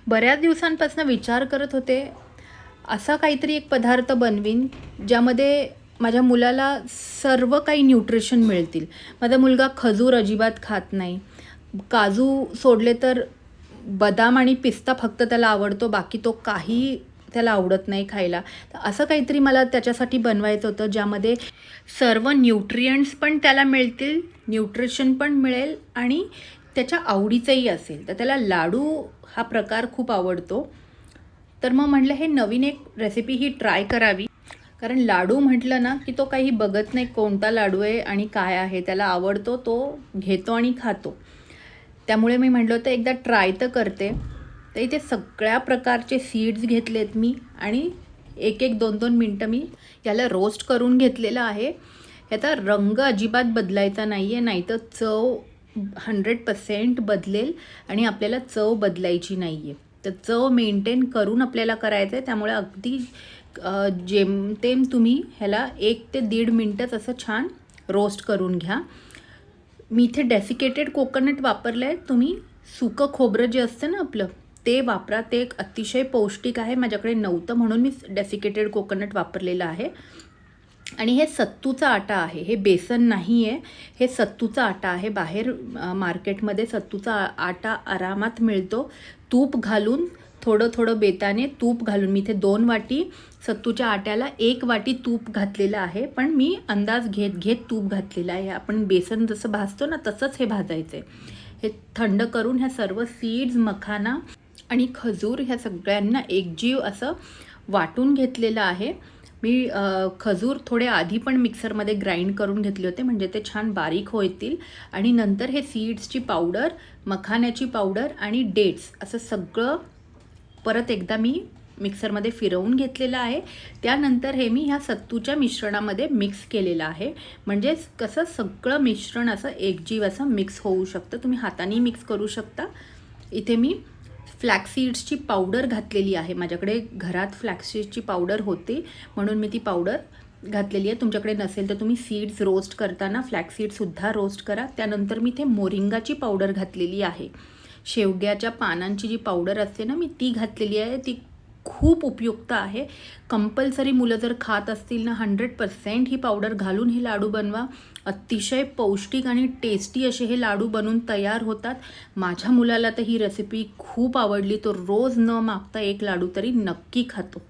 बऱ्याच दिवसांपासून विचार करत होते, असा काहीतरी एक पदार्थ बनवीन ज्यामध्ये माझ्या मुलाला सर्व काही न्यूट्रिशन मिळतील. माझा मुलगा खजूर अजिबात खात नाही. काजू सोडले तर बदाम आणि पिस्ता फक्त त्याला आवडतो, बाकी तो काही त्याला आवडत नाही खायला. तर असं काहीतरी मला त्याच्यासाठी बनवायचं होतं ज्यामध्ये सर्व न्यूट्रियंट्स पण त्याला मिळतील, न्यूट्रिशन पण मिळेल आणि त्याच्या आवडीचंही असेल. तर त्याला लाडू हा प्रकार खूप आवडतो. तर मग म्हटलं हे नवीन एक रेसिपी ही ट्राय करावी, कारण लाडू म्हटलं ना की तो काही बघत नाही कोणता लाडू आहे आणि काय आहे, त्याला आवडतो तो घेतो आणि खातो. त्यामुळे मी म्हटलं होतं एकदा ट्राय तर करते. तर इथे सगळ्या प्रकारचे सीड्स घेतलेत मी आणि एक एक 2-2 मिनटं मी याला रोस्ट करून घेतलेलं आहे. याचा रंग अजिबात बदलायचा नाही आहे, नाहीतर चव 100% बदलेल आणि आपल्याला चव बदलायची नाही आहे. तर चव मेंटेन करून आपल्याला करायचं आहे. त्यामुळे अगदी जेमतेम तुम्ही ह्याला 1 ते 1.5 मिनटंच असं छान रोस्ट करून घ्या. मी इथे डेसिकेटेड कोकोनट वापरलं आहे. तुम्ही सुकं खोबरं जे असतं ना आपलं ते वापरा, ते एक अतिशय पौष्टिक आहे. माझ्याकडे नव्हतं म्हणून मी डेसिकेटेड कोकोनट वापरलेलं आहे. आणि हे सत्तूचा आटा आहे, हे बेसन नाही आहे, हे सत्तूचा आटा आहे. बाहेर मार्केटमध्ये सत्तूचा आटा आरामात मिळतो. तूप घालून थोडं थोडं बेताने तूप घालून, मी इथे 2 वाटी सत्तूच्या आट्याला 1 वाटी तूप घातलेलं आहे, पण मी अंदाज घेत घेत तूप घातलेलं आहे. आपण बेसन जसं भाजतो ना तसंच हे भाजायचं आहे. हे थंड करून ह्या सर्व सीड्स, मखाना आणि खजूर ह्या सगळ्यांना एकजीव असं वाटून घेतलेलं आहे. मी खजूर थोडे आधी पण मिक्सरमध्ये ग्राइंड करून घेतले होते, म्हणजे ते छान बारीक होतील. आणि नंतर हे सीड्सची पावडर, मखान्याची पावडर आणि डेट्स असं सगळं परत एकदा मी मिक्सरमध्ये फिरवून घेतलेलं आहे. त्यानंतर हे मी ह्या सत्तूच्या मिश्रणामध्ये मिक्स केलेलं आहे. म्हणजेच कसं सगळं मिश्रण असं एकजीव असं मिक्स होऊ शकतं. तुम्ही हाताने मिक्स करू शकता. इथे मी फ्लॅक्सीड्सची पावडर घातलेली आहे. माझ्याकडे घरात फ्लॅक्सीड्सची पावडर होती म्हणून मी ती पावडर घातलेली आहे. तुमच्याकडे नसेल तर तुम्ही सीड्स रोस्ट करताना फ्लॅक्सीडसुद्धा रोस्ट करा. त्यानंतर मी इथे मोरिंगाची पावडर घातलेली आहे. शेवग्याच्या पानांची जी पावडर असते ना, मी ती घातलेली आहे. ती खूप उपयुक्त आहे. कंपल्सरी मुलं जर खात असतील ना 100% ही पावडर घालून हे लाडू बनवा. अतिशय पौष्टिक आणि टेस्टी असे हे लाडू बनून तयार होतात. माझ्या मुलाला तर ही रेसिपी खूप आवडली. तो रोज न मागता 1 लाडू तरी नक्की खातो.